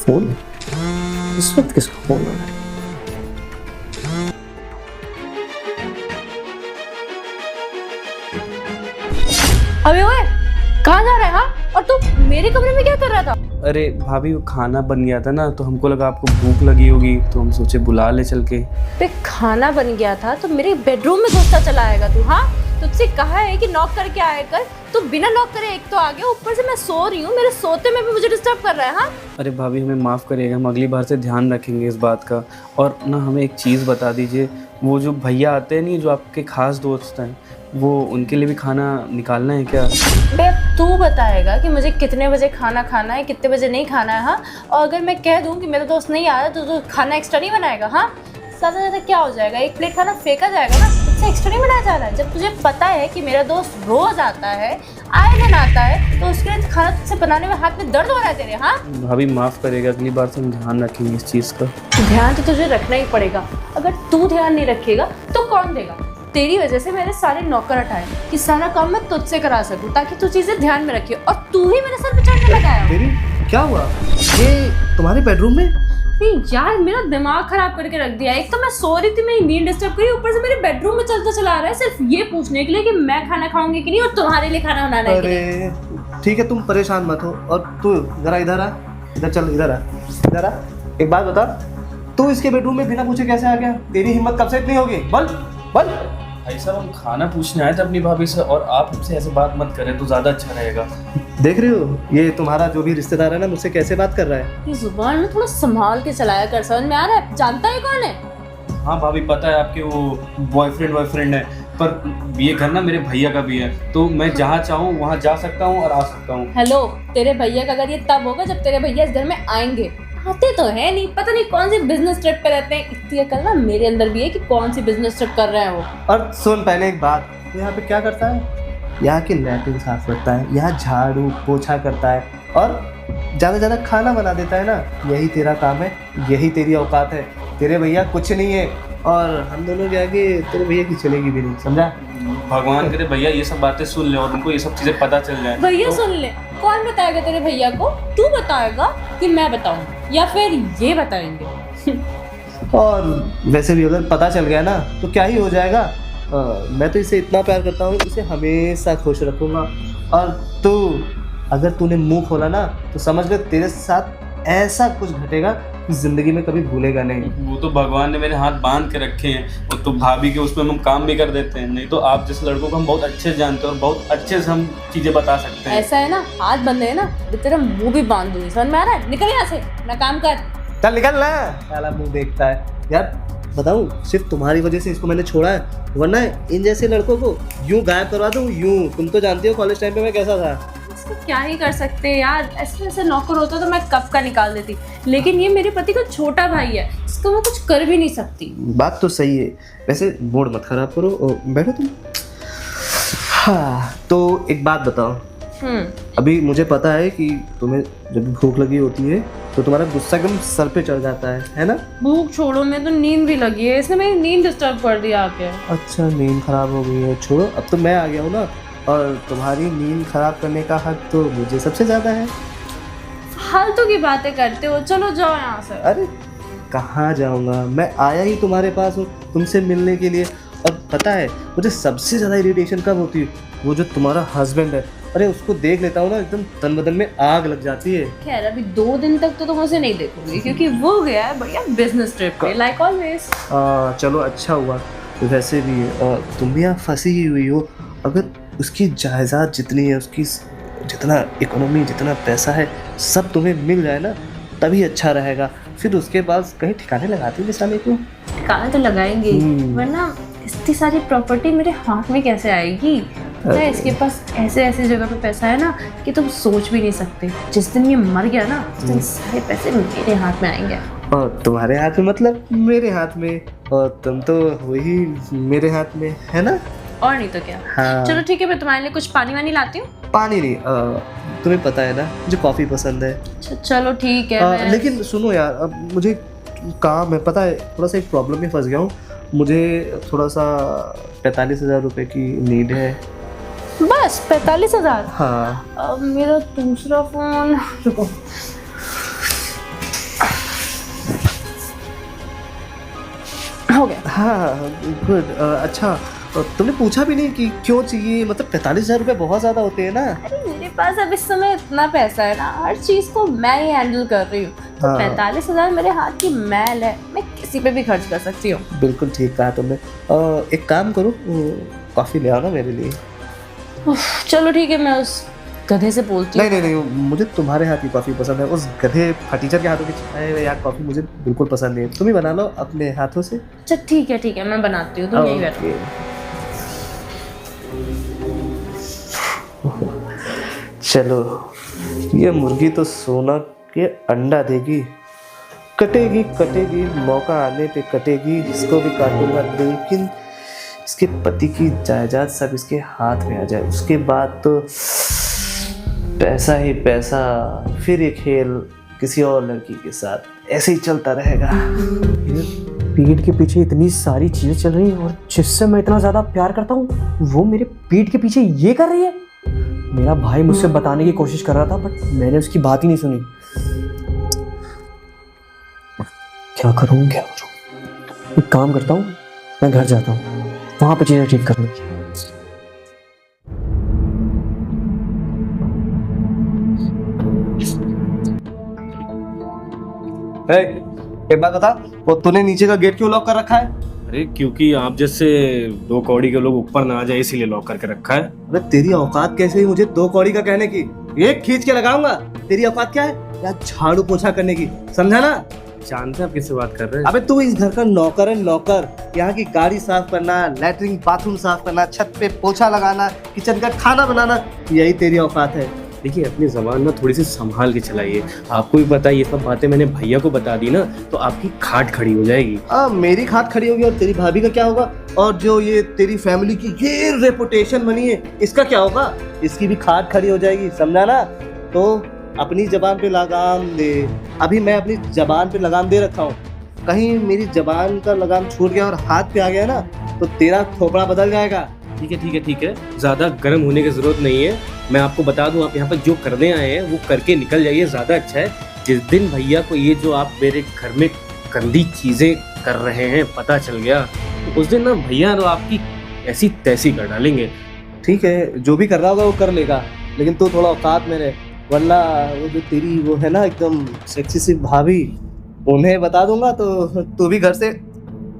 Phone इस वक्त किसका फोन आ रहा है? अबे ओए, कहाँ जा रहा है? हाँ, और तू मेरे कमरे में क्या कर रहा था? अरे भाभी वो खाना बन गया था ना, तो हमको लगा आपको भूख लगी होगी, तो हम सोचे बुला ले चल के। बे खाना बन गया था तो मेरे बेडरूम में घुसता चला आएगा तू? हाँ, तुझसे कहा है कि नॉक करके आया कर, तू बिना नॉक करे एक तो आ गया, ऊपर से मैं सो रही हूँ, मेरे सोते में भी मुझे डिस्टर्ब कर रहा है। हाँ अरे भाभी हमें माफ़ करिएगा, हम अगली बार से ध्यान रखेंगे इस बात का। और ना हमें एक चीज़ बता दीजिए, वो जो भैया आते हैं नहीं, जो आपके खास दोस्त हैं, वो उनके लिए भी खाना निकालना है क्या? बे तू बताएगा कि मुझे कितने बजे खाना खाना है, कितने बजे नहीं खाना है। हाँ, और अगर मैं कह दूँ कि मेरा दोस्त नहीं आ रहा तो तू खाना एक्स्ट्रा नहीं बनाएगा? हाँ, ज़्यादा ज़्यादा क्या हो जाएगा, एक प्लेट खाना फेंका जाएगा ना, उससे एक्स्ट्रा नहीं बनाया जा रहा है। जब तुझे पता है कि मेरा दोस्त रोज़ आता है, आए दिन आता है, तो उसके लिए खाना तुझसे बनाने में हाथ में दर्द हो रहा है तेरे? हाँ भाभी माफ़ करिएगा, अगली बार से हम ध्यान रखेंगे इस चीज़ का। ध्यान तो तुझे रखना ही पड़ेगा, अगर तू ध्यान नहीं रखेगा तो कौन देगा? तेरी वजह से मेरे सारे नौकर हटाए कि सारा काम मैं तुझसे करा सकूं, ताकि तू चीजें ध्यान में रखिए, और तू ही मेरे सर पे चढ़ने लगाया। मेरी क्या हुआ? ये तुम्हारे बेडरूम में? नहीं यार, मेरा दिमाग खराब करके रख दिया। एक तो मैं सो रही थी, मेरी नींद डिस्टर्ब करी, ऊपर से मेरे बेडरूम में चलता चला आ रहा है सिर्फ ये पूछने के लिए कि मैं खाना खाऊंगी कि नहीं और तुम्हारे लिए खाना बनाना है कि नहीं। अरे ठीक है, तुम परेशान मत हो। और तू जरा इधर आ, इधर चल, इधर आ, इधर आ। एक बात बता, तू इसके बेडरूम में बिना पूछे कैसे आ गया? तेरी हिम्मत कब से इतनी होगी? बोल बोल। भाई साहब हम खाना पूछने आए थे अपनी भाभी से, और आप हमसे ऐसे बात मत करें तो ज़्यादा अच्छा रहेगा। देख रही हो ये तुम्हारा जो भी रिश्तेदार है ना, मुझसे कैसे बात कर रहा है? ये जुबान में थोड़ा संभाल के चलाया कर, समझ में आ रहा है? जानता है कौन है? हाँ भाभी पता है, आपके वो बॉयफ्रेंड है, पर ये घर ना मेरे भैया का भी है, तो मैं जहाँ चाहूँ वहाँ जा सकता हूँ और आ सकता हूँ। हेलो, तेरे भैया का घर ये तब होगा जब तेरे भैया इस घर में आएंगे। आते तो है नहीं, पता नहीं कौन सी बिजनेस ट्रिप पे रहते हैं। इतनी अकल ना मेरे अंदर भी है कि कौन सी बिजनेस ट्रिप कर रहे हैं वो। और सुन, पहले एक बात, तो यहाँ पे क्या करता है? यहाँ की लैट्रिन साफ करता है, यहाँ झाड़ू पोछा करता है, और ज़्यादा खाना बना देता है ना। यही तेरा काम है, यही तेरी औकात है। तेरे भैया कुछ नहीं है, और हम दोनों के आगे तेरे भैया की चलेगी भी नहीं, समझा? भगवान करे भैया ये सब बातें सुन ले और उनको ये सब चीज़ें पता चल जाए। भैया सुन ले, कौन बताएगा तेरे भैया को? तू बताएगा कि मैं बताऊं, या फिर ये बताएंगे? और वैसे भी अगर पता चल गया ना तो क्या ही हो जाएगा। मैं तो इसे इतना प्यार करता हूँ, इसे हमेशा खुश रखूँगा। और तू अगर तूने मुंह खोला ना तो समझ ले तेरे साथ ऐसा कुछ घटेगा कि ज़िंदगी में कभी भूलेगा नहीं। वो तो भगवान ने मेरे हाथ बांध के रखे हैं, वो तो भाभी के उसमें हम काम भी कर देते हैं। नहीं तो आप जैसे लड़कों को हम बहुत अच्छे से जानते हैं और बहुत अच्छे से हम चीज़ें बता सकते हैं। ऐसा है ना, हाथ बंधे है ना तो तेरा मुंह भी बांध दूंगी, समझ में आ रहा है? निकल यहाँ से, अपना काम कर। चल निकल ना, साला मुंह देखता है यार। बताऊँ, सिर्फ तुम्हारी वजह से इसको मैंने छोड़ा है, वरना इन जैसे लड़कों को यूं गायब करवा दूँ यूं। तुम तो जानती हो कॉलेज टाइम पे मैं कैसा था। इसको क्या ही कर सकते हैं यार, ऐसे ऐसे नौकर होता तो मैं कब का निकाल देती, लेकिन ये मेरे पति का छोटा भाई है, इसको मैं कुछ कर भी नहीं सकती। बात तो सही है, वैसे मूड मत खराब करो और बैठो तुम। हाँ तो एक बात बताओ, अभी मुझे पता है कि तुम्हें जब भूख लगी होती है तो तुम्हारा गुस्सा एकदम सर पे चढ़ जाता है ना? भूख छोड़ो, मैं तो नींद भी लगी है, इसने मेरी नींद डिस्टर्ब कर दिया आके। अच्छा, नींद खराब हो गई है, छोड़ो, अब तो मैं आ गया हूँ ना, और तुम्हारी नींद खराब करने का हक तो मुझे सबसे ज़्यादा है। फालतू की बातें करते हो, चलो जाओ यहाँ से। अरे कहाँ जाऊँगा, मैं आया ही तुम्हारे पास हूँ तुमसे मिलने के लिए। और पता है मुझे सबसे ज़्यादा इरिटेशन कब होती है? वो जो तुम्हारा हस्बैंड है, अरे उसको देख लेता हूँ ना, एकदम तन बदन में आग लग जाती है। खैर अभी 2 दिन तक तो तुम उसे नहीं देखोगे, क्योंकि वो गया है भैया बिजनेस ट्रिप पे, लाइक ऑलवेज। चलो अच्छा हुआ। वैसे भी तुम भी यहाँ फंसी ही हुई हो। अगर उसकी जायदाद जितनी है, उसकी जितना इकोनॉमी, जितना पैसा है, सब तुम्हें मिल जाए ना, तभी अच्छा रहेगा। फिर उसके बाद कहीं ठिकाने लगाती निशाने को। ठिकाने तो लगाएंगे, वरना इतनी सारी प्रॉपर्टी मेरे हाथ में कैसे आएगी? पता है इसके पास ऐसे ऐसे जगह पे पैसा है ना कि तुम सोच भी नहीं सकते। जिस दिन ये मर गया ना, उस दिन सारे पैसे मेरे हाथ में आएंगे। और तुम्हारे हाथ में मतलब मेरे हाथ में, और तुम तो वही मेरे हाथ में, है ना? और नहीं तो क्या। हाँ। चलो ठीक है, मैं तुम्हारे लिए कुछ पानी वानी लाती हूँ। पानी नहीं, तुम्हें पता है ना मुझे कॉफ़ी पसंद है। चलो ठीक है। लेकिन सुनो यार, अब मुझे काम है, पता है थोड़ा सा एक प्रॉब्लम में फंस गया हूँ। मुझे थोड़ा सा 45,000 रुपये की नीड है। बस 45,000? हाँ। मेरा दूसरा फोन, रुको। हाँ गुड। अच्छा, तुमने पूछा भी नहीं कि क्यों चाहिए? मतलब 45,000 रुपये बहुत ज़्यादा होते हैं ना। अरे मेरे पास अब इस समय इतना पैसा है ना, हर चीज़ को मैं ही हैंडल कर रही हूँ, तो हाँ। 45,000 मेरे हाथ की मैल है, मैं किसी पे भी खर्च कर सकती हूँ। बिल्कुल ठीक कहा तुमने। एक काम करो, कॉफ़ी ले आओ ना मेरे लिए। चलो ठीक है, मैं उस गधे से बोलती हूँ। नहीं, मुझे तुम्हारे हाथ की कॉफ़ी पसंद है। उस गधे फटीचर के हाथों की चाय या कॉफ़ी मुझे बिल्कुल पसंद नहीं है। तुम ही बना लो अपने हाथों से। अच्छा ठीक है, मैं बनाती हूँ, तुम यही बैठो। चलो, ये मुर्गी तो सोना के अंडा देगी। कटेगी, मौका आने पे कटेगी। इसको भी काटूंगा, लेकिन इसके पति की जायदाद सब इसके हाथ में आ जाए, उसके बाद तो पैसा ही पैसा। फिर ये खेल किसी और लड़की के साथ ऐसे ही चलता रहेगा। पीठ के पीछे इतनी सारी चीजें चल रही हैं और जिससे मैं इतना ज्यादा प्यार करता हूँ वो मेरे पीठ के पीछे ये कर रही है। मेरा भाई मुझसे बताने की कोशिश कर रहा था बट मैंने उसकी बात ही नहीं सुनी। क्या करूँ? एक काम करता हूँ, मैं घर जाता हूँ, वहां पे चीजें ठीक कर लूँगी। एक बात बता, वो तूने नीचे का गेट क्यों लॉक कर रखा है? अरे क्योंकि आप जैसे 2 कौड़ी के लोग ऊपर ना आ जाए इसीलिए लॉक करके रखा है। अरे तेरी औकात कैसे ही मुझे 2 कौड़ी का कहने की? एक खींच के लगाऊंगा। तेरी औकात क्या है? या झाड़ू पोछा करने की, समझा ना? जानते हैं आप किससे बात कर रहे हैं? अबे तू इस घर का नौकर है, नौकर। यहाँ की गाड़ी साफ करना, लैट्रिन बाथरूम साफ करना, छत पे पोछा लगाना, किचन का खाना बनाना, यही तेरी औकात है। देखिए अपनी ज़बान ना थोड़ी सी संभाल के चलाइए। आपको भी पता है ये सब बातें मैंने भैया को बता दी ना तो आपकी खाट खड़ी हो जाएगी। मेरी खाट खड़ी होगी और तेरी भाभी का क्या होगा? और जो ये तेरी फैमिली की ये रेपुटेशन बनी है इसका क्या होगा? इसकी भी खाट खड़ी हो जाएगी, समझा ना? तो अपनी जबान पे लगाम दे। अभी मैं अपनी जबान पे लगाम दे रखा हूँ, कहीं मेरी जबान का लगाम छूट गया और हाथ पे आ गया ना तो तेरा खोपड़ा बदल जाएगा। ठीक है, ज़्यादा गर्म होने की ज़रूरत नहीं है। मैं आपको बता दूं, आप यहाँ पर जो करने आए हैं वो करके निकल जाइए, ज़्यादा अच्छा है। जिस दिन भैया को ये जो आप मेरे घर में गंदी चीज़ें कर रहे हैं पता चल गया तो उस दिन ना भैया तो आपकी ऐसी तैसी कर डालेंगे। ठीक है, जो भी कर रहा होगा वो कर लेगा, लेकिन तू थोड़ा औकात में रहे, वरना वो जो तेरी वो है ना एकदम सेक्सी सी भाभी, उन्हें बता दूंगा तो तू भी घर से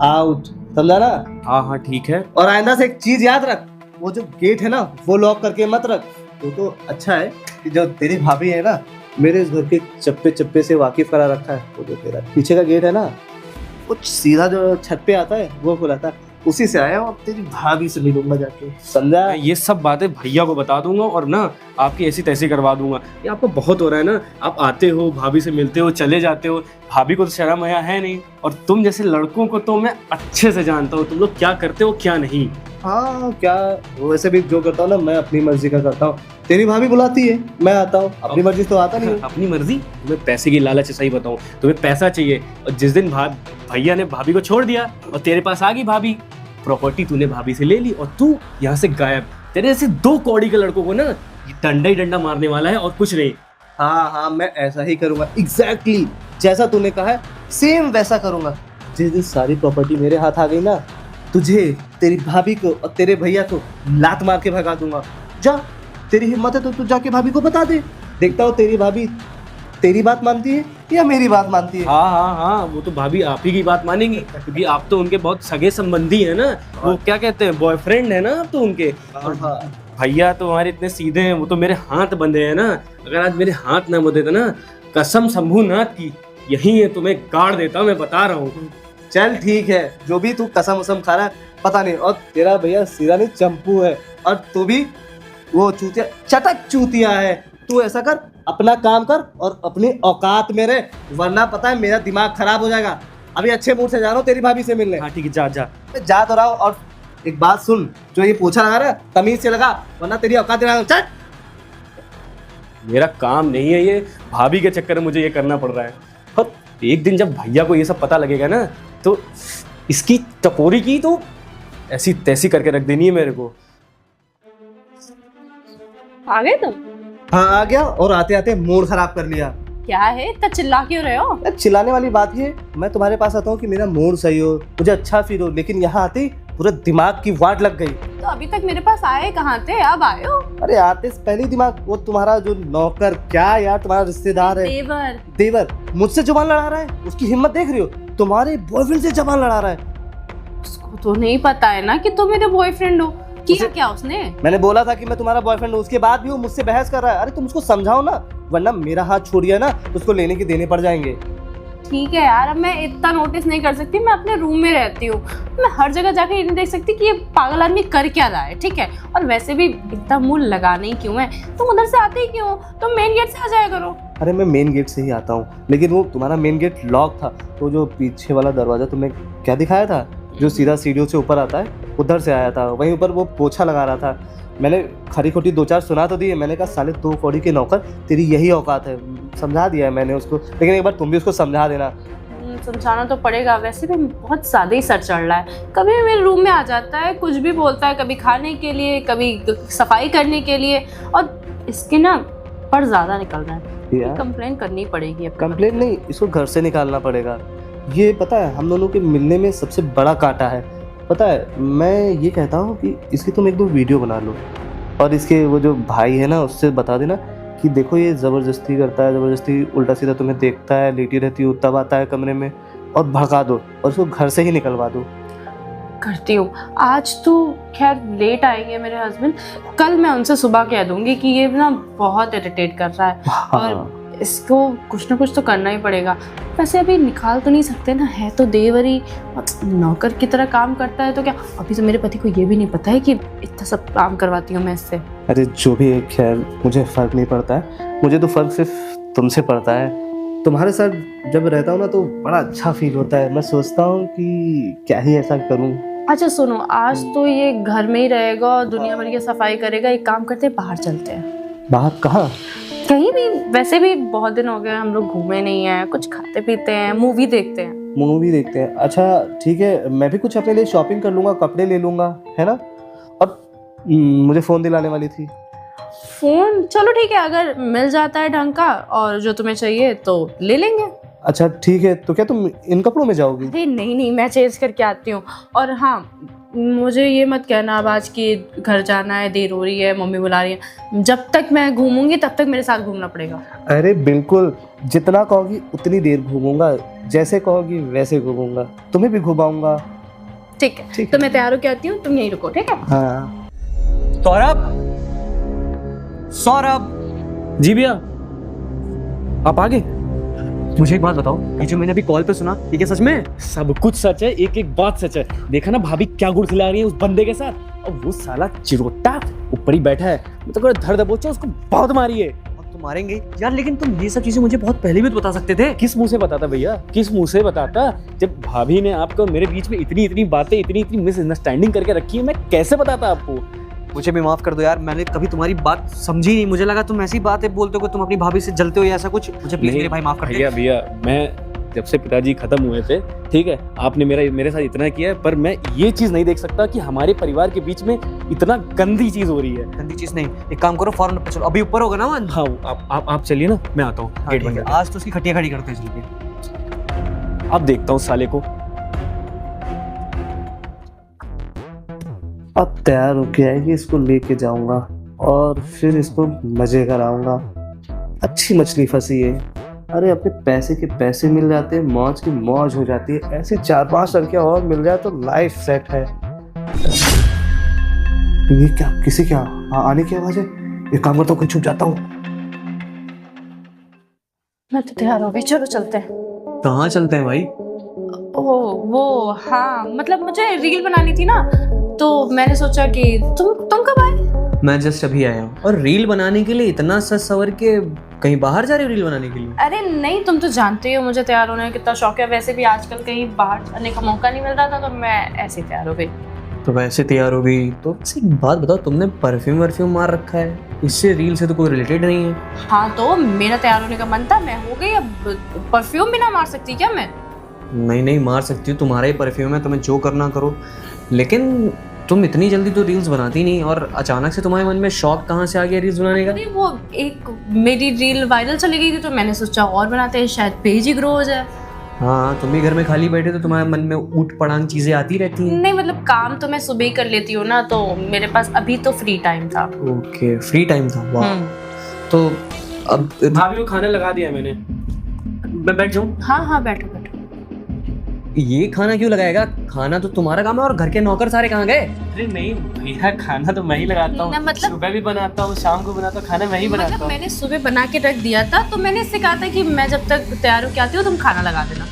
आउट, समझा ना? हाँ ठीक है। और आइंदा से एक चीज याद रख, वो जो गेट है ना वो लॉक करके मत रख। तो अच्छा है कि जो तेरी भाभी है ना मेरे इस घर के चप्पे चप्पे से वाकिफ करा रखा है। वो जो तेरा पीछे का गेट है ना वो सीधा जो छत पे आता है वो खुला था, उसी से आया हूँ। अब तेरी भाभी से मिलूंगा जाके, समझा? मैं ये सब बातें भैया को बता दूंगा और ना आपकी ऐसी तैसी करवा दूंगा। ये आपको बहुत हो रहा है ना, आप आते हो भाभी से मिलते हो चले जाते हो, भाभी को तो शर्म आया है नहीं। और तुम जैसे लड़कों को तो मैं अच्छे से जानता हूँ, तुम लोग क्या करते हो क्या नहीं। हाँ क्या, वैसे भी जो करता हूँ ना मैं अपनी मर्जी का करता हूँ। तेरी भाभी बुलाती है मैं आता हूँ, अपनी मर्जी तो आता नहीं। अपनी मर्जी? तुम्हें पैसे की लालच है, सही बताऊं तुम्हें पैसा चाहिए। और जिस दिन भैया ने भाभी को छोड़ दिया और तेरे पास आ गई भाभी, प्रॉपर्टी तूने भाभी से ले ली और तू यहाँ से गायब। तेरे जैसे 2 कौड़ी के लड़कों को ना ये डंडा ही डंडा मारने वाला है और कुछ नहीं। हाँ मैं ऐसा ही करूँगा, एग्जैक्टली जैसा तूने कहा है सेम वैसा करूँगा। जिस दिन सारी प्रॉपर्टी मेरे हाथ आ गई ना, तुझे, तेरी भाभी को और तेरे भैया को लात मार के भगा दूंगा। जा, तेरी हिम्मत है तो तू जाके भाभी को बता दे। देखता हूँ तेरी भाभी तेरी बात मानती है या मेरी बात मानती है। हाँ वो तो भाभी आप ही की बात मानेंगी क्योंकि आप तो उनके बहुत सगे संबंधी है ना, वो क्या कहते हैं बॉयफ्रेंड है ना आप तो उनके। और भैया तो हमारे इतने सीधे हैं, वो तो मेरे हाथ बंधे हैं ना। अगर आज मेरे हाथ ना बंधे थे ना, कसम शंभूनाथ की यही है तुम्हें गाड़ देता, मैं बता रहा हूँ। चल ठीक है, जो भी तू कसम वसम खा रहा है पता नहीं। और तेरा भैया सीधा नहीं चंपू है और तू भी वो चूतिया चटक चूतिया है। तू ऐसा कर, अपना काम कर और अपनी औकात में रह, वरना पता है मेरा दिमाग खराब हो जाएगा। अभी अच्छे मूड से जा रहा हूँ तेरी भाभी से मिलने। हाँ ठीक है, जा जा तो रहा हूँ। और एक बात सुन, जो ये पोछा लगा रहा है तमीज से लगा, वरना तेरी औकात में चल। मेरा काम नहीं है ये, भाभी के चक्कर में मुझे ये करना पड़ रहा है। और एक दिन जब भैया को ये सब पता लगेगा ना तो इसकी टपोरी की तो ऐसी तैसी करके रख देनी है मेरे को। आ गए तुम? हाँ आ गया, और आते आते मूड खराब कर लिया। क्या है, इतना चिल्ला क्यों रहे हो? यार चिल्लाने वाली बात ये, मैं तुम्हारे पास आता हूँ कि मेरा मूड सही हो, मुझे अच्छा फील हो, लेकिन यहाँ आते ही पूरा दिमाग की वाट लग गई। तो अभी तक मेरे पास आए कहाँ थे, अब आए हो? अरे आते से पहले ही दिमाग, वो तुम्हारा जो नौकर, क्या यार तुम्हारा रिश्तेदार है देवर। देवर, मुझसे जुबान लड़ा रहा है। उसकी हिम्मत देख रही हो, तुम्हारे बॉयफ्रेंड से जुबान लड़ा रहा है। उसको तो नहीं पता है ना कि तुम मेरे बॉयफ्रेंड हो। किया क्या उसने? मैंने बोला था कि मैं तुम्हारा बॉयफ्रेंड हूँ, उसके बाद भी वो मुझसे बहस कर रहा है। अरे तुम उसको समझाओ ना, वरना मेरा हाथ छोड़िए ना तो उसको लेने के देने पड़ जाएंगे। ठीक है यार, अब मैं इतना नोटिस नहीं कर सकती, मैं अपने रूम में रहती हूँ, मैं हर जगह जाके ये नहीं देख सकती कि ये पागल आदमी कर क्या रहा है, ठीक है? और वैसे भी इतना मुंह लगाना ही क्यों है, तुम उधर से आते ही क्यों, तुम मेन गेट से आ जाया करो। अरे मैं मेन गेट से ही आता हूँ, लेकिन वो तुम्हारा मेन गेट लॉक था, तो जो पीछे वाला दरवाजा तुमने क्या दिखाया था, जो सीधा सीढ़ियों से ऊपर आता है, उधर से आया था। वहीं ऊपर वो पोछा लगा रहा था। मैंने खरी खोटी 2-4 सुना तो दिए, मैंने कहा साले 2 कौड़ी के नौकर, तेरी यही औकात है। समझा दिया है मैंने उसको, लेकिन एक बार तुम भी उसको समझा देना। समझाना तो पड़ेगा, वैसे भी बहुत ज़्यादा ही सर चढ़ रहा है। कभी भी मेरे रूम में आ जाता है, कुछ भी बोलता है, कभी खाने के लिए, कभी सफाई करने के लिए, और इसके ना पर ज़्यादा निकल रहा है। कंप्लेन करनी पड़ेगी अब। कंप्लेन नहीं, इसको घर से निकालना पड़ेगा। ये पता है हम दोनों के मिलने में सबसे बड़ा कांटा है। पता है मैं ये कहता हूँ कि इसकी तुम 1-2 वीडियो बना लो, और इसके वो जो भाई है ना उससे बता देना कि देखो ये ज़बरदस्ती करता है, ज़बरदस्ती उल्टा सीधा तुम्हें देखता है, लेटी रहती हो तब आता है कमरे में, और भड़का दो और उसको घर से ही निकलवा दो। करती हूँ। आज तो खैर लेट आएंगे मेरे हस्बैंड, कल मैं उनसे सुबह कह दूंगी कि ये ना बहुत इरिटेट कर रहा है और इसको कुछ ना कुछ तो करना ही पड़ेगा। वैसे अभी निकाल तो नहीं सकते ना, है तो देवरी, नौकर की तरह काम करता है, तो क्या अभी तो मेरे पति को ये भी नहीं पता है कि इतना सब काम करवाती हूँ मैं इससे। अरे जो भी है, खैर मुझे फ़र्क नहीं पड़ता है, मुझे तो फ़र्क सिर्फ तुमसे पड़ता है। तुम्हारे साथ जब रहता हूँ ना तो बड़ा अच्छा फील होता है। मैं सोचता हूँ कि क्या ही ऐसा करूँ। अच्छा सुनो, आज तो ये घर में ही रहेगा और दुनिया भर की सफाई करेगा। एक काम करते हैं, बाहर चलते हैं। बाहर कहाँ? कहीं भी, वैसे भी बहुत दिन हो गए हम लोग घूमे नहीं हैं, कुछ खाते पीते हैं, मूवी देखते हैं। मूवी देखते हैं, अच्छा ठीक है। मैं भी कुछ अपने लिए शॉपिंग कर लूँगा, कपड़े ले लूँगा, है ना। और मुझे फ़ोन दिलाने वाली थी। फ़ोन चलो ठीक है, अगर मिल जाता है ढंग का और जो तुम्हें चाहिए तो ले लेंगे। अच्छा ठीक है, तो क्या तुम इन कपड़ों में जाओगी? अरे नहीं नहीं, मैं चेंज करके आती हूँ। और हाँ, मुझे ये मत कहना अब आज कि घर जाना है, देर हो रही है, मम्मी बुला रही है। जब तक मैं घूमूंगी तब तक मेरे साथ घूमना पड़ेगा। अरे बिल्कुल, जितना कहोगी उतनी देर घूमूंगा, जैसे कहोगी वैसे घूमूंगा, तुम्हें भी घुमाऊंगा। ठीक है, तो मैं तैयार होके आती हूँ, तुम यहीं रुको, ठीक है? हाँ। सौरभ जी भैया, आप आ गए। मुझे एक बात बताओ, ये जो मैंने अभी कॉल पे सुना, ये क्या सच में है? सब कुछ सच है, एक एक बात सच है। देखा ना भाभी क्या गुड़ खिला रही है उस बंदे के साथ, और वो साला चिरोटा ऊपर ही बैठा है। मतलब धर दबोचा उसको बहुत मारी है। तो मारेंगे यार, लेकिन तुम ये सब चीजें मुझे बहुत पहले भी तो बता सकते थे। किस मुंह से बताता भैया, किस मुंह से बताता? जब भाभी ने आपको मेरे बीच में इतनी इतनी बातें, इतनी इतनी मिसअंडरस्टैंडिंग करके रखी है, मैं कैसे बताता आपको? मुझे भी माफ कर दो यार, मैंने कभी तुम्हारी बात समझी नहीं। मुझे लगा तुम ऐसी बातें बोलते हो कि तुम अपनी भाभी से जलते हो या ऐसा कुछ। मुझे प्लीज मेरे भाई माफ कर दे। भैया मैं जब से पिताजी खत्म हुए थे, ठीक है, आपने मेरे साथ इतना किया है, पर मैं ये चीज नहीं देख सकता कि हमारे परिवार के बीच में इतना गंदी चीज हो रही है। गंदी चीज नहीं, एक काम करो, फौरन ऊपर चलो। अभी ऊपर होगा ना मन? हाँ, आप चलिए ना, मैं आता हूँ। गेट बंद करके। आज तो उसकी खटिया खड़ी करते हैं चल के। अब देखता हूँ साले को। अब तैयार होके आएगी, इसको लेके जाऊंगा और फिर इसको मजे कराऊंगा। अच्छी मछली फंसी है। अरे अपने पैसे के पैसे मिल जाते हैं, मौज की मौज हो जाती है। ऐसे 4-5 लड़कियां और मिल जाए तो लाइफ सेट है। ये क्या, किसी क्या आने की आवाज है? एक काम करता हूँ, कहीं छुप जाता हूँ। मैं तो तैयार हो गई, चलो चलते हैं। कहाँ चलते हैं भाई? वो हाँ, मतलब मुझे रील बनानी थी ना, तो मैंने सोचा कि तुम कब आए? मैं जस्ट अभी आया हूँ। और रील बनाने के लिए इतना सज सवर के कहीं बाहर जा रहे हो रील बनाने के लिए? अरे नहीं, तुम तो जानते हो मुझे तैयार होने का कितना शौक है। वैसे भी आजकल कहीं बाहर जाने का मौका नहीं मिल रहा था, तो मैं ऐसे तैयार हो गई। तो वैसे तैयार हो गई तो एक बात बताओ, तुमने परफ्यूम मार रखा है, इससे रील से तो कोई रिलेटेड नहीं है। हाँ तो मेरा तैयार होने का मन था, मैं हो गई। अब परफ्यूम भी ना मार सकती क्या मैं? नहीं मार सकती हो, तुम्हारा ही परफ्यूम है, तुम्हें जो करना करो। लेकिन तुम इतनी जल्दी तो रील्स बनाती नहीं, और अचानक से तुम्हारे मन में शौक कहाँ से आ गया रील्स बनाने का? अरे वो एक मेरी रील वायरल चली गई थी तो मैंने सोचा और बनाते हैं, शायद पेज ही ग्रो हो जाए। हाँ, तुम भी घर में खाली बैठे तो तुम्हारे मन में ऊट पटांग चीजें आती रहती हैं। नहीं मतलब काम तो मैं सुबह ही कर लेती हूँ ना, तो मेरे पास अभी तो फ्री टाइम था। ओके, फ्री टाइम था, वाह। तो अब भाभी को खाना लगा दिया मैंने, मैं बैठ जाऊँ? हाँ हाँ बैठो बैठो। ये खाना क्यों लगाएगा? खाना तो तुम्हारा काम है, और घर के नौकर सारे कहाँ गए? अरे नहीं भैया, खाना तो मैं ही लगाता हूँ, ना, मतलब- सुबह भी बनाता हूँ, शाम को बनाता हूँ, खाना मैं ही बनाता मतलब हूँ। मैंने सुबह बना के रख दिया था, तो मैंने इससे कहा था कि मैं जब तक तैयार होके आती हूँ तुम खाना लगा देना।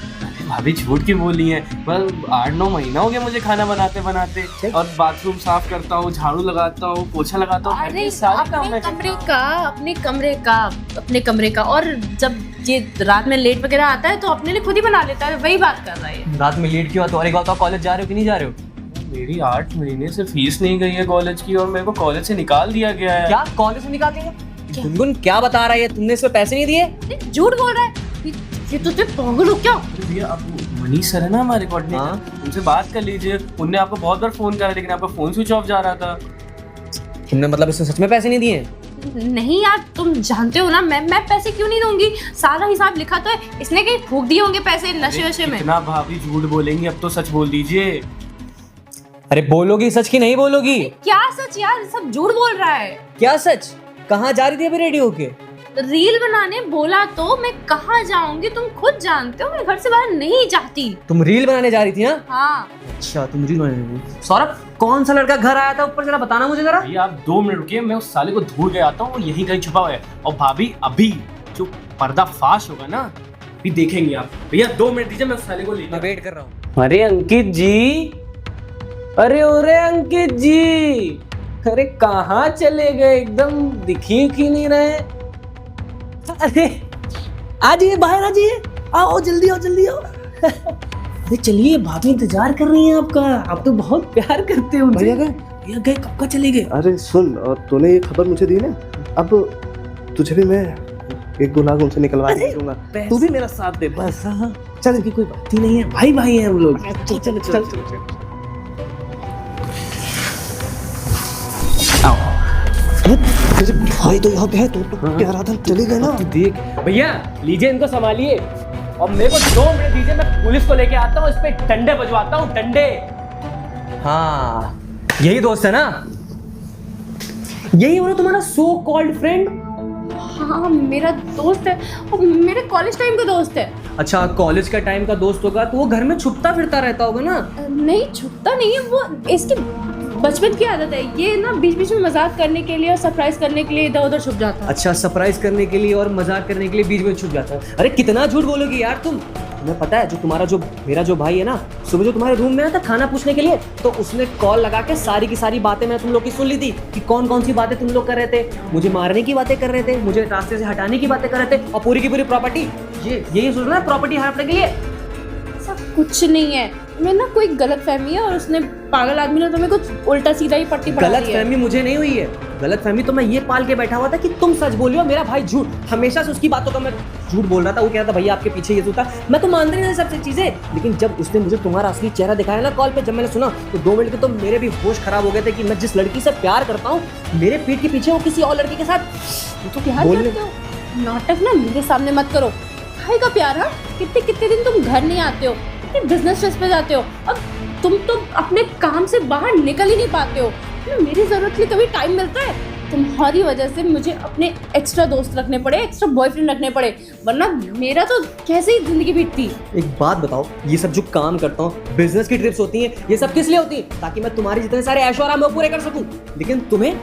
भाभी झूठ क्यों बोली है? बस 8-9 महीना हो गया मुझे खाना बनाते बनाते, और बाथरूम साफ करता हूँ, झाड़ू लगाता हूँ, पोछा लगाता हूँ, अरे सारे काम अपने मैं कमरे करता का अपने कमरे का, और जब ये रात में लेट वगैरह आता है तो अपने लिए खुद ही बना लेता है, वही बात कर रहा है। रात में लेट क्यों आता? और एक बात, कॉलेज जा रहे हो कि नहीं जा रहे हो? हूँ। मेरी 8 महीने से फीस नहीं गई है कॉलेज की, और मेरे को कॉलेज से निकाल दिया गया है। क्या कॉलेज से निकाल दिया? गुनगुन क्या बता रहा है? तुमने इसमें पैसे नहीं दिए? अरे, झूठ बोल रहा है ये तो तुम पागल हो क्या? अरे भैया, अब मनीष सर है ना हमारे कोऑर्डिनेटर, हाँ। उनसे बात कर लीजिए। उनने आपको बहुत बार फोन करा, लेकिन आपका फोन स्विच ऑफ जा रहा था। तुमने मतलब इसमें सच में पैसे नहीं दिए? नहीं यार, तुम जानते हो ना मैं पैसे क्यों नहीं दूंगी, सारा हिसाब लिखा तो है। इसने कहीं फूक दिए होंगे पैसे नशे वशे में। इतना भाभी झूठ बोलेंगी, अब तो सच बोल दीजिए। अरे बोलोगी सच की नहीं बोलोगी? क्या सच यार, सब झूठ बोल रहा है। क्या सच? कहाँ जा रही थी अभी रेडी होके? रील बनाने बोला तो मैं कहाँ जाऊंगी, तुम खुद जानते हो मैं घर से बाहर नहीं जाती। तुम रील बनाने जा रही थी ना? हाँ अच्छा, तुम रील बनाने। सौरभ, कौन सा लड़का घर आया था ऊपर, जरा बताना मुझे जरा। भैया आप 2 मिनट रुकिए, मैं उस साले को ढूंढ के आता हूँ, वो यहीं कहीं छुपा हुआ है। और भाभी अभी जो पर्दा फाश होगा ना, अभी देखेंगे आप। भैया 2 मिनट दीजिए, मैं उस साले को मैं लेकर। वेट कर रहा हूँ। अरे अंकित जी, अरे अंकित जी, अरे कहाँ चले गए? एकदम दिखी ही नहीं रहे। अरे आ जाइए, बाहर आ जाइए, आओ जल्दी आओ जल्दी आओ। अरे चलिए, भाभी इंतजार कर रही हैं आपका। आप तो बहुत प्यार करते हो उनसे। भैया गए? भैया गए, कब का चले गए? अरे सुन, और तूने ये खबर मुझे दी ना, अब तुझे भी मैं 1-2 लाख उनसे निकलवा के दूंगा। तू भी मेरा साथ दे बस। चल, इनकी कोई बात ही नहीं है, भाई भाई हैं हम लोग। चल चल चल चल। तेरे भाई तो यहाँ पे है, तो प्यार था, चले गए ना। तू देख भैया, लीजिए इनको संभालिए, और मेरे को 2 मिनट दीजिए, मैं पुलिस को लेके आता हूँ, इस पे डंडे बजवाता हूँ, डंडे। हाँ, यही दोस्त है ना? यही हो ना तुम्हारा सो कॉल्ड फ्रेंड? हाँ मेरा दोस्त है, और मेरे कॉलेज टाइम का दोस्त है। अच्छा, कॉलेज का टाइम का दोस्त होगा तो वो घर में छुपता फिरता रहता होगा ना? नहीं छुपता नहीं है, वो इसकी बचपन की आदत है। ये ना बीच बीच में मजाक करने के लिए और सरप्राइज करने के लिए इधर उधर छुप जाता है। अच्छा, सरप्राइज करने के लिए और मजाक करने के लिए बीच में छुप जाता है। अरे कितना झूठ बोलोगी यार तुम। तुम्हें पता है, जो मेरा जो भाई है ना, सुबह जो तुम्हारे रूम में आया था खाना पूछने के लिए, तो उसने कॉल लगा के सारी की सारी बातें मैं तुम लोग की सुन ली थी कि कौन कौन सी बातें तुम लोग कर रहे थे। मुझे मारने की बातें कर रहे थे, मुझे रास्ते से हटाने की बातें कर रहे थे, और पूरी की पूरी प्रॉपर्टी यही सोच रहा है प्रॉपर्टी हड़पने के लिए। ऐसा कुछ नहीं है, मैं ना कोई गलत फहमी है, और उसने पागल आदमी ने तुम्हें कुछ उल्टा सीधा ही पट्टी पढ़ा गलत दी है। फहमी मुझे नहीं हुई है। गलत फहमी तो मैं ये पाल के बैठा हुआ था कि तुम सच बोल रही हो, मेरा भाई झूठ। हमेशा से उसकी बातों का मैं झूठ बोल रहा था। वो कह रहा था भैया आपके पीछे ये तो था, मैं तो मान रही नहीं सब चीजें। लेकिन जब उसने मुझे तुम्हारा असली चेहरा दिखाया ना कॉल पे, जब मैंने सुना, तो 2 मिनट के तो मेरे भी होश खराब हो गए थे कि मैं जिस लड़की से प्यार करता हूँ, मेरे पीठ के पीछे वो किसी और लड़की के साथ तो प्यार बोलने- करते हो? नाटक ना मेरे सामने मत करो। भाई का प्यार, हाँ कितने कितने दिन तुम घर नहीं आते हो, कितने बिजनेस ट्रिप पे जाते हो, अब तुम तो अपने काम से बाहर निकल ही नहीं पाते हो। मेरी जरूरत के लिए कभी टाइम मिलता है? तुम्हारी वजह से मुझे अपने एक्स्ट्रा दोस्त रखने पड़े, एक्स्ट्रा बॉयफ्रेंड रखने पड़े, वरना मेरा तो कैसे ही जिंदगी बीतती। एक बात बताओ, ये सब जो काम करता हूँ, बिजनेस की ट्रिप्स होती हैं, ये सब किस लिए होती हैं? ताकि मैं तुम्हारे जितने सारे ऐशो आराम वो पूरे कर सकूं। लेकिन तुम्हें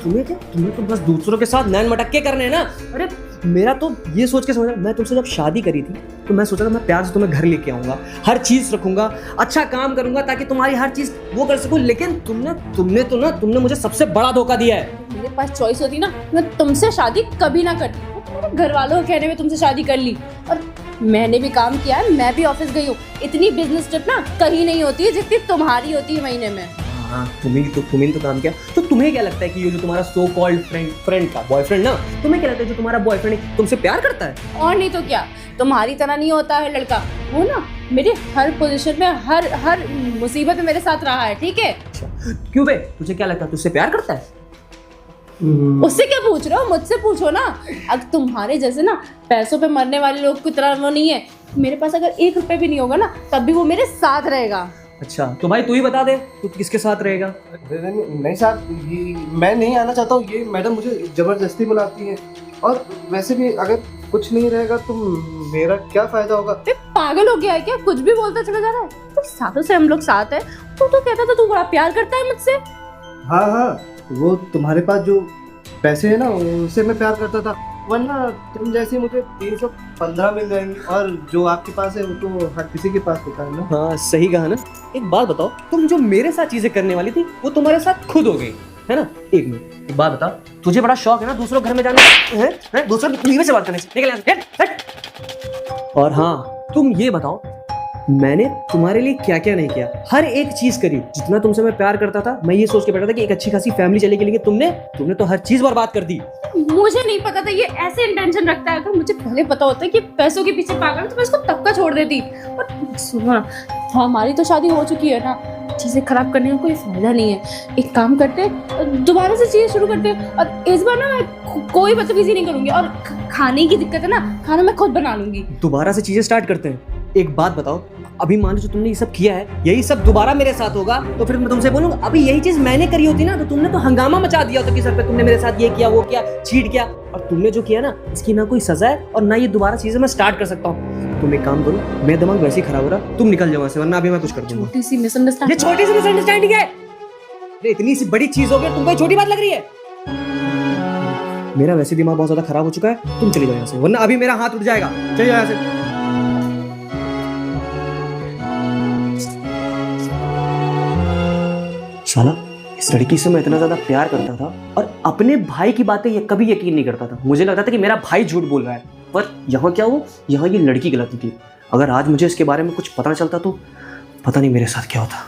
क्या, तुम्हें तो बस दूसरों के साथ नैन मटक के करने हैं ना। अरे मेरा तो ये सोच के समझा, मैं तुमसे जब शादी करी थी तो मैं सोचा था मैं प्यार से तुम्हें घर लेके आऊंगा, हर चीज रखूंगा, अच्छा काम करूंगा ताकि तुम्हारी हर चीज वो कर सकूं। लेकिन तुमने मुझे सबसे बड़ा धोखा दिया है। मेरे पास चॉइस होती ना, मैं तुमसे शादी कभी ना करती। तुम्हारे घर वालों के कहने में तुमसे शादी कर ली, और मैंने भी काम किया है, मैं भी ऑफिस गई हूँ। इतनी बिजनेस ट्रिप ना कहीं नहीं होती है जितनी तुम्हारी होती है महीने में। हाँ, तुम्हें तो काम किया। तो तुम्हें क्या लगता है कि ये जो तुम्हारा सो कॉल्ड फ्रेंड का बॉयफ्रेंड ना, तुम्हें क्या लगता है जो तुम्हारा बॉयफ्रेंड तुमसे प्यार करता है? और नहीं तो क्या, तुम्हारी तरह नहीं होता है लड़का। वो ना मेरी हर पोजीशन में, हर मुसीबत में मेरे साथ रहा है, ठीक है? क्यों बे, तुझे क्या लगता है तुझसे प्यार करता है? उससे क्या पूछ रहे हो? मुझसे पूछो ना। अब तुम्हारे जैसे ना पैसों पे मरने वाले लोग की तरह वो नहीं है। मेरे पास अगर 1 रुपए भी नहीं होगा ना, तब भी वो मेरे साथ रहेगा। अच्छा तो भाई तू ही बता दे, तू किसके साथ रहेगा? नहीं साहब, ये मैं नहीं आना चाहता हूँ, ये मैडम मुझे जबरदस्ती बुलाती है। और वैसे भी अगर कुछ नहीं रहेगा तो मेरा क्या फायदा होगा? बे, पागल हो गया है क्या? कुछ भी बोलता चला जा रहा है। तो सालों से हम लोग साथ हैं। तू तो कहता था तू बड़ा प्यार करता है मुझसे। हाँ हाँ, वो तुम्हारे पास जो पैसे है ना, उनसे मैं प्यार करता था, वरना तुम जैसे मुझे 315 मिल जाएंगे, और जो आपके पास है वो तो हर किसी के पास होता है ना। हाँ सही कहा ना। एक बात बताओ, तुम जो मेरे साथ चीजें करने वाली थी वो तुम्हारे साथ खुद हो गई है ना? एक मिनट, एक बात बता, तुझे बड़ा शौक है ना दूसरों के घर में जाने का, है? दूसरों की बीवी से बात करने से? निकल यहाँ से, हट। और हाँ तुम ये बताओ, मैंने तुम्हारे लिए क्या क्या नहीं किया? हर एक चीज करी। जितना तुमसे मैं प्यार करता था, मैं ये सोच के बैठा था कि एक अच्छी खासी फैमिली चलेगी, लेकिन तुमने तो हर चीज बर्बाद कर दी। मुझे नहीं पता था ये ऐसे इंटेंशन रखता है। अगर मुझे पहले पता होता कि पैसों के पीछे पागल है तो मैं इसको तब का छोड़ देती। और सुनो ना, हमारी तो शादी हो चुकी है ना, चीजें खराब करने का कोई फायदा नहीं है। एक काम करते, दोबारा से चीजें शुरू करते, और इस बार ना मैं कोई बदतमीजी नहीं करूंगी। और खाने की दिक्कत है ना, खाना मैं खुद बना लूंगी। दोबारा से चीजें स्टार्ट करते हैं। एक बात बताओ, अभी मान लो जो तुमने ये सब किया है, यही सब दोबारा मेरे साथ होगा तो फिर मैं तुमसे बोलूंगा अभी यही चीज मैंने करी होती ना, तो तुमने तो हंगामा मचा दिया होता कि सर पे तुमने मेरे साथ ये किया, वो किया, चीट किया। और तुमने जो किया ना, इसकी ना कोई सजा है और ना ये दोबारा चीजें मैं स्टार्ट कर सकता हूँ। तुम एक काम करो, मेरा दिमाग वैसे ही खराब हो रहा, तुम निकल जाओ ऐसे, वरना अभी मैं कुछ कर दूंगा। छोटी सी ये मिसअंडरस्टैंडिंग। छोटी सी मिसअंडरस्टैंडिंग है? अरे इतनी सी बड़ी चीज हो गई, तुमको ये छोटी बात लग रही है? मेरा वैसे दिमाग बहुत ज्यादा खराब हो चुका है, तुम चली जाओ यहाँ से, वरना अभी मेरा हाथ उठ जाएगा। चलिए यहाँ से। साला, इस लड़की से मैं इतना ज्यादा प्यार करता था और अपने भाई की बातें ये कभी यकीन नहीं करता था। मुझे लगता था कि मेरा भाई झूठ बोल रहा है, पर यहाँ क्या हुआ, यहाँ ये लड़की गलती थी। अगर आज मुझे इसके बारे में कुछ पता चलता तो पता नहीं मेरे साथ क्या होता।